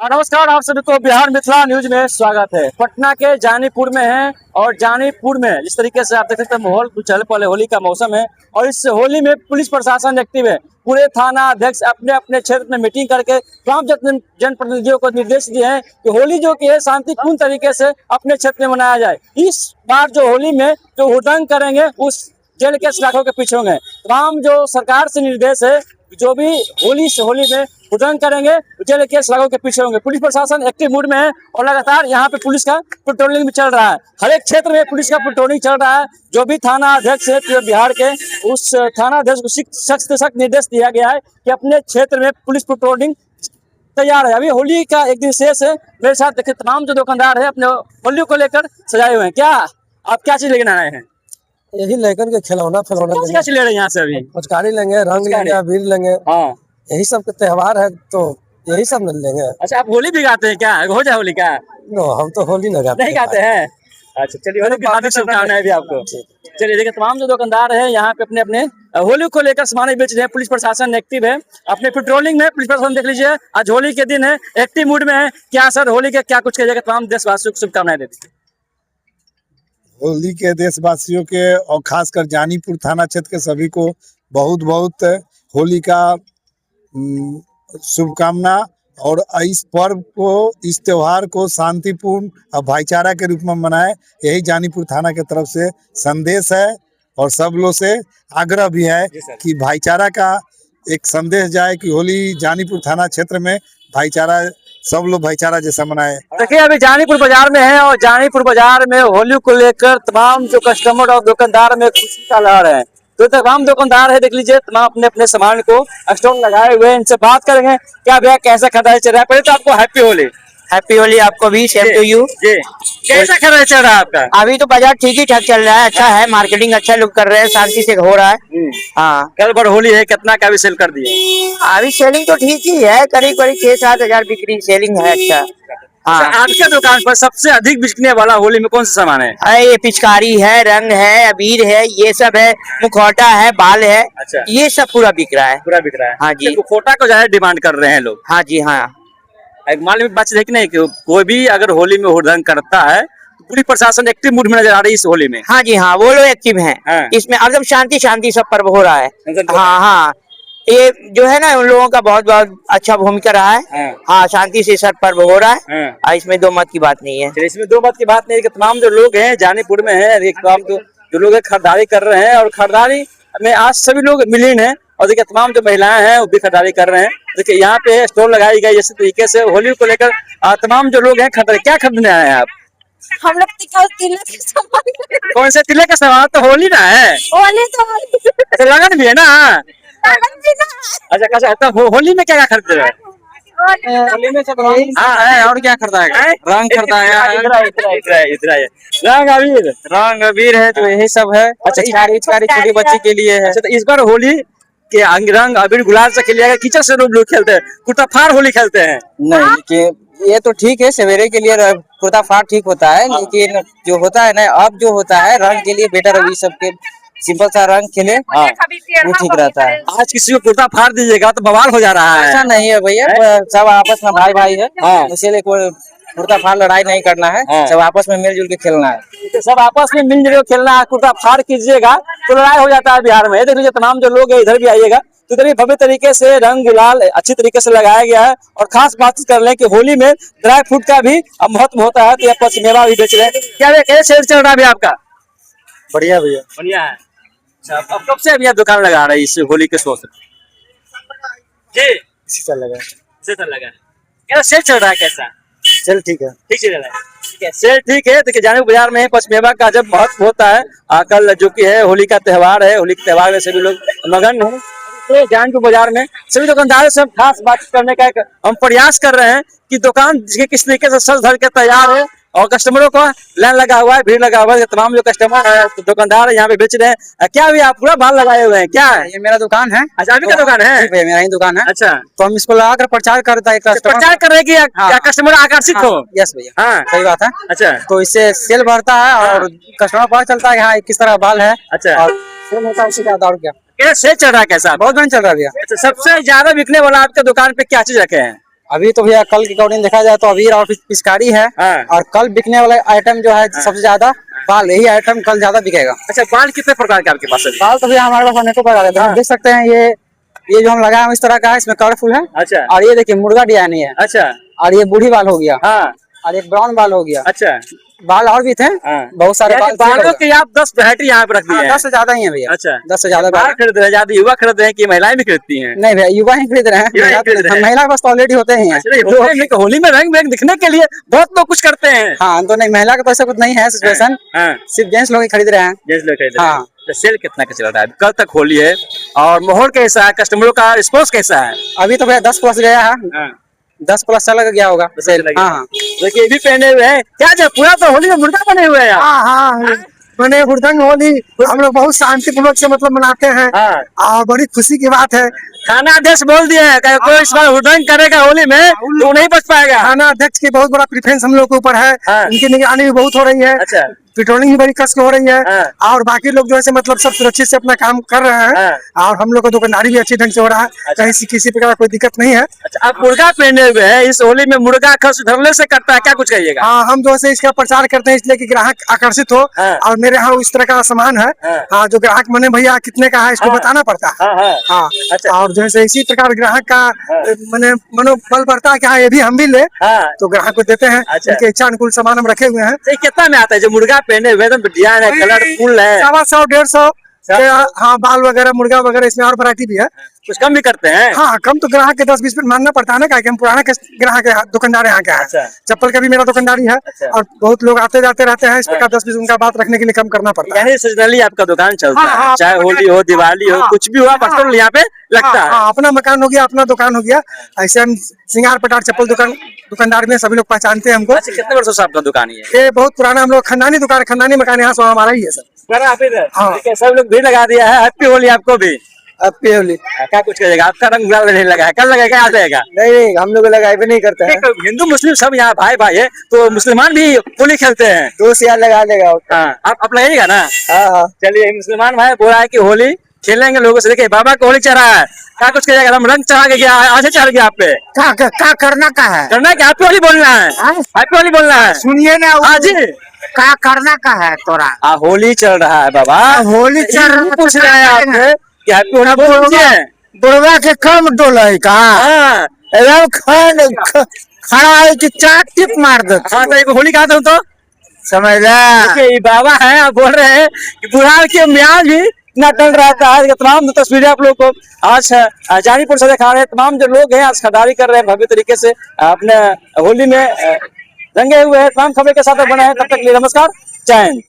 नमस्कार, आप सभी को बिहार मिथिला न्यूज में स्वागत है। पटना के जानीपुर में है और जानीपुर में जिस तरीके से आप देख सकते हैं माहौल कुछ चल पहले होली का मौसम है और इस होली में पुलिस प्रशासन एक्टिव है। पूरे थाना अध्यक्ष अपने अपने क्षेत्र में मीटिंग करके तमाम जनप्रतिनिधियों को निर्देश दिए हैं कि होली जो की है शांतिपूर्ण तरीके से अपने क्षेत्र में मनाया जाए। इस बार जो होली में जो हुड़दंग करेंगे उस जेल के सलाखों के पीछे होंगे। तमाम जो सरकार से निर्देश है जो भी होली में हुड़दंग करेंगे जेल के सलाखों के पीछे होंगे। पुलिस प्रशासन एक्टिव मूड में है और लगातार यहाँ पे पुलिस का पेट्रोलिंग भी चल रहा है। हर एक क्षेत्र में पुलिस का पेट्रोलिंग चल रहा है। जो भी थाना अध्यक्ष है पूरे बिहार के, उस थाना अध्यक्ष को सख्त से सख्त निर्देश दिया गया है कि अपने क्षेत्र में पुलिस पेट्रोलिंग तैयार है। अभी होली का एक दिन शेष है। मेरे साथ देखिए तमाम जो दुकानदार है अपने होली को लेकर सजाए हुए हैं। क्या आप क्या चीज लेकर आए हैं? यही लेकर के खिलौना क्या चीज ले रहे हैं यहाँ से? अभी पिचकारी लेंगे, रंग लेंगे, अबीर लेंगे। हाँ, यही सब के त्योहार है तो यही सब न लेंगे। अच्छा, आप होली भी गाते हैं क्या? हो जाए होली का? नो, हम तो होली नहीं गाते हैं। अच्छा, चलिए होली की हार्दिक शुभकामनाएं भी आपको। चलिए देखिए तमाम जो दुकानदार है यहाँ पे अपने अपने होली को लेकर सामान बेच रहे हैं। पुलिस प्रशासन एक्टिव है अपने पेट्रोलिंग में। पुलिस प्रशासन देख लीजिए आज होली के दिन है, एक्टिव मूड में है। क्या सर होली के क्या कुछ कहिएगा? तमाम देशवासियों को शुभकामनाएं दे दीजिए। होली के देशवासियों के और खासकर जानीपुर थाना क्षेत्र के सभी को बहुत बहुत होली का शुभकामना। और इस पर्व को, इस त्योहार को शांतिपूर्ण और भाईचारा के रूप में मनाएं, यही जानीपुर थाना की तरफ से संदेश है। और सब लोग से आग्रह भी है कि भाईचारा का एक संदेश जाए कि होली जानीपुर थाना क्षेत्र में भाईचारा, सब लोग भाईचारा जैसा मनाए। देखिए अभी जानीपुर बाजार में है और जानीपुर बाजार में होली को लेकर तमाम जो कस्टमर और दुकानदार में खुशी का लहर है। तो तमाम दुकानदार है देख लीजिए, तमाम अपने अपने सामान को स्टॉल लगाए हुए हैं। इनसे बात करेंगे क्या भैया कैसा खरीदारी चल रहा है? पहले तो आपको हैप्पी होली। हैप्पी होली आपको भी, सेम टू यू। कैसा खरीदारी चल रहा है आपका? अभी तो बाजार ठीक ही ठाक चल रहा है, अच्छा है, मार्केटिंग अच्छा लोग कर रहे हैं, शांति से हो रहा है। हाँ, कल बार होली है, कितना का भी सेल कर दिए? अभी सेलिंग तो ठीक ही है, करीब करीब 6-7 हजार बिक्री सेलिंग है। अच्छा हाँ। आपके दुकान पर सबसे अधिक बिकने वाला होली में कौन सा सामान है? अरे ये पिचकारी है, रंग है, अबीर है, ये सब है, मुखौटा है, बाल है। अच्छा, ये सब पूरा बिक रहा है। पूरा बिक रहा है। हाँ जी, मुखौटा को ज्यादा डिमांड कर रहे हैं लोग। हाँ जी हाँ। एक मालूम बात है कि नहीं कि कोई भी अगर होली में हुड़दंग करता है तो पूरी प्रशासन एक्टिव मूड में नजर आ रही है इस होली में। हाँ जी हाँ, वो लोग एक्टिव हैं। हाँ। इसमें एकदम शांति शांति सब पर्व हो रहा है। हाँ हाँ, ये जो है ना उन लोगों का बहुत बहुत अच्छा भूमिका रहा है। हाँ, शांति से सब पर्व हो रहा है। इसमें दो मत की बात नहीं है। इसमें दो मत की बात नहीं है कि तमाम जो लोग हैं जानीपुर में है, तमाम जो लोग खरीदारी कर रहे हैं और खरीदारी में आज सभी लोग मिलीन है। और देखिए तमाम जो महिलाएं हैं वो भी खरीदारी कर रहे हैं। देखिए यहाँ पे स्टॉल लगाई गई इस तरीके से होली को लेकर तमाम जो लोग हैं खरीदारी। क्या खरीदने आए हैं आप? हम लोग तिलक के सामान। कौन से तिलक का सामान? तो होली ना है, होली तो अच्छा लगन भी है ना। लगन भी ना। अच्छा, तो होली में क्या क्या खरीदते हैं? होली में सब हाँ, और क्या खरीदा है? रंग खरीदा है, रंग अबीर है, तो यही सब है। अच्छा, छोटी बच्ची के लिए है। अच्छा, तो इस बार होली के रंग अबीर गुलाल से खेलिएगा, कीचड़ से लोग खेलते हैं, कुर्ता फाड़ होली खेलते हैं? नहीं, कि ये तो ठीक है, सवेरे के लिए कुर्ता फाड़ ठीक होता है, लेकिन जो होता है ना अब जो होता है रंग के लिए बेटर है, सबके सिंपल सा रंग खेले वो ठीक रहता है। आज किसी को कुर्ता फाड़ दीजिएगा तो बवाल हो जा रहा है। ऐसा नहीं है भैया, सब आपस में भाई भाई है, इसीलिए कोई कुर्ता फाड़ लड़ाई नहीं करना है। सब आपस में मिलजुल के खेलना है। तो सब आपस में मिलजुल के खेलना है। कुर्ता फाड़ कीजिएगा तो लड़ाई हो जाता है बिहार में। देख लीजिए तमाम जो लोग है इधर भी आइएगा तो इधर भी भव्य तरीके से रंग गुलाल अच्छी तरीके से लगाया गया है। और खास बात कर लें कि होली में ड्राई फ्रूट का भी महत्व होता है, तो यहाँ पचमेवा भी बेच रहे हैं। क्या कैसे सेल चल रहा है आपका? बढ़िया भैया, बढ़िया है। अच्छा, अब कब से अभी दुकान लगा रहे हैं इस होली के सोच जी? इसी साल लगा है। क्या सेल चल रहा है? कैसा चल? ठीक है, ठीक चल रहा है। ठीक है, सेल ठीक है। देखिए जानीपुर बाजार में पचमेवा का जब महत्व होता है, कल जो कि है होली का त्योहार है, होली के त्योहार में सभी लोग मगन हैं। तो जानीपुर बाजार में सभी दुकानदारों से खास बात करने का हम प्रयास कर रहे हैं कि दुकान किस तरीके से सज धज के तैयार है और कस्टमरों का लाइन लगा हुआ है, भीड़ लगा हुआ है। तमाम जो कस्टमर है दुकानदार यहाँ पे बेच रहे हैं। क्या भी आप पूरा भाव लगाए हुए हैं? क्या है? ये मेरा दुकान है। अच्छा, आपका दुकान है? मेरा ही दुकान है। अच्छा, तो हम इसको लगाकर प्रचार करता है, प्रचार कर रहे हैं कि कस्टमर आकर्षित हो। यस भैया, हाँ, सही बात है। अच्छा, तो इससे सेल बढ़ता है और कस्टमर पता चलता है कि हाँ किस तरह बाल है। अच्छा, और सेल होता है उसी का। और क्या सेल चल रहा है? कैसा? बहुत बढ़िया चल रहा है भैया। अच्छा, सबसे ज्यादा बिकने वाला आपके दुकान पे क्या चीज रखे हैं? अभी तो भैया कल के अकॉर्डिंग देखा जाए तो अबीर और पिचकारी है, हाँ। और कल बिकने वाला आइटम जो है सबसे ज्यादा बाल, यही आइटम कल ज्यादा बिकेगा। अच्छा, बाल कितने प्रकार के आपके पास है? बाल तो भैया हमारे पास अनेकों प्रकार के हैं। हाँ। देख सकते हैं ये जो हम लगाए हैं इस तरह का है, इसमें कलरफुल है। अच्छा और ये देखिए मुर्गा डिजाइन है, अच्छा और ये बूढ़ी बाल हो गया, हाँ और एक ब्राउन बाल हो गया। अच्छा बाल और भी थे, हाँ। बहुत सारे यानी बाल बालों की आप 10 वैरायटी यहाँ पे रख दी है। 10 से ज्यादा ही है भैया। अच्छा, 10 से ज्यादा बाल बाल। खरीद रहे हैं, ज्यादा युवा खरीद रहे हैं कि महिलाएं भी खरीदती हैं? नहीं भैया युवा ही खरीद रहे हैं, युवा ही खरीद रहे हैं। महिला के पास तो ऑलरेडी होते ही हैं। होली में रंग बिरंग दिखने के लिए बहुत लोग कुछ करते हैं। हाँ तो नहीं, महिला का तो ऐसा कुछ नहीं है सिचुएशन, हाँ, सिर्फ जेंट्स लोग ही खरीद रहे हैं। जेंट्स लोग खरीद रहे हैं। हाँ। तो सेल कितना का चल रहा है? कल तक होली है और माहौल कैसा है, कस्टमरों का रिस्पॉन्स कैसा है? अभी तो भैया 10 प्लस गया है, हाँ। 10 प्लस चला गया होगा सेल। हाँ हाँ। देखिए ये भी पहने हुए हैं, क्या जो पूरा तो होली में मुर्गा बने हुए हैं यार। हाँ मैंने हुड़दंग होली हम लोग बहुत शांतिपूर्वक से मतलब मनाते हैं, हाँ। और बड़ी खुशी की बात है। थाना अध्यक्ष बोल दिए हैं कि कोई इस बार हुड़दंग करेगा होली में तो नहीं बच पाएगा। थाना अध्यक्ष की बहुत बड़ा प्रेफरेंस हम लोग के ऊपर है, हाँ। उनकी निगरानी भी बहुत हो रही है, अच्छा पेट्रोलिंग भी बड़ी कस के हो रही है, हाँ। और बाकी लोग जो है मतलब सब सुरक्षित से अपना काम कर रहे हैं, हाँ। और हम लोग का दुकानदारी भी अच्छी ढंग से हो रहा है। अच्छा। कहीं से किसी प्रकार का कोई दिक्कत नहीं है। अच्छा, आप मुर्गा पहने हुए हैं, इस होली में मुर्गा खस धरले से करता है, क्या कुछ कहिएगा? हाँ हम जो है इसका प्रचार करते हैं इसलिए कि ग्राहक आकर्षित हो, हाँ। और मेरे यहाँ इस तरह का सामान है, हाँ। हाँ, जो ग्राहक मने भैया कितने का है इसको हाँ। बताना पड़ता है। हाँ हाँ हाँ अच्छा। और जैसे इसी प्रकार ग्राहक का मने मनोबल बढ़ता है कि हाँ ये भी हम भी ले, हाँ। तो ग्राहक को देते हैं। अच्छा। उनके इच्छा अनुकूल सामान हम रखे हुए हैं। तो ये कितना में आता है जो मुर्गा पहने हुए एकदम डिजाइन है, कलरफुल है? 100, 150 हाँ, बाल वगैरह मुर्गा वगैरह इसमें और वैरायटी भी है। कुछ कम भी करते हैं? हाँ कम तो ग्राहक के 10-20 मिनट मानना पड़ता है ना, क्या हम पुराना ग्राहक दुकानदार यहाँ का है। अच्छा। चप्पल का भी मेरा दुकानदारी है, अच्छा। और बहुत लोग आते जाते रहते हैं, इस प्रकार 10-20 उनका बात रखने के लिए कम करना पड़ता है। यानी सीजनली आपका दुकान चलता हाँ, है, हाँ, चाहे होली हो, दिवाली हो, हाँ, कुछ भी हुआ पेट्रोल यहाँ पे लगता है। हाँ, अपना मकान हो गया, अपना दुकान हो गया। ऐसे हम सिंगार पटार चप्पल दुकानदार में सभी लोग पहचानते हैं हमको। अच्छा, कितने वर्षों से आपका दुकान ही है? ये बहुत पुराना हम लोग खानदानी दुकान, खानदानी मकान यहाँ से हमारा ही है सर। हाँ। ठीक है, सब लोग भीड़ लगा दिया है। हैप्पी होली आपको भी। हैप्पी होली। क्या कुछ करेगा? आपका रंग गुलाल नहीं लगा है, कल लगेगा, आज लगेगा? नहीं हम लोग लगाए भी नहीं करते हैं, ठीक, हिंदू मुस्लिम सब यहाँ भाई भाई है, तो मुसलमान भी होली खेलते हैं। 2 से लगा लेगा। हाँ, आप लगाइएगा ना? हाँ हाँ। चलिए, मुसलमान भाई बोल रहा है कि होली खेलेंगे लोगों से। देखिए बाबा को होली चढ़ा है, क्या कुछ करिएगा? हम रंग चढ़ा के गया, आज चढ़ गया आप पे, क्या करना का है? करना है कि हैप्पी होली बोलना है? हैप्पी होली बोलना है? सुनिए ना, हाँ जी। क्या करना का है तोरा? होली चल रहा है बाबा, होली चल रहा है, पूछ रहे हैं आपसे कि हैप्पी होली बोल दीजिए। बुढ़वा के कम डोले का हाँ एकदम खड़ा है कि चार टिप मार दे। हाँ, तो एक होली कहा तो समझ ले। देखिए ये बाबा है, आप बोल रहे हैं कि बुढ़ान के म्याज भी इतना टल रहता है। ये तमाम जो तस्वीरें आप लोग को आज जानीपुर से दिखा रहे हैं, तमाम जो लोग हैं आज खरीदारी कर रहे हैं भव्य तरीके से अपने होली में रंगे हुए हैं। तमाम खबरें के साथ बने हैं, तब तक के लिए नमस्कार, जय हिंद।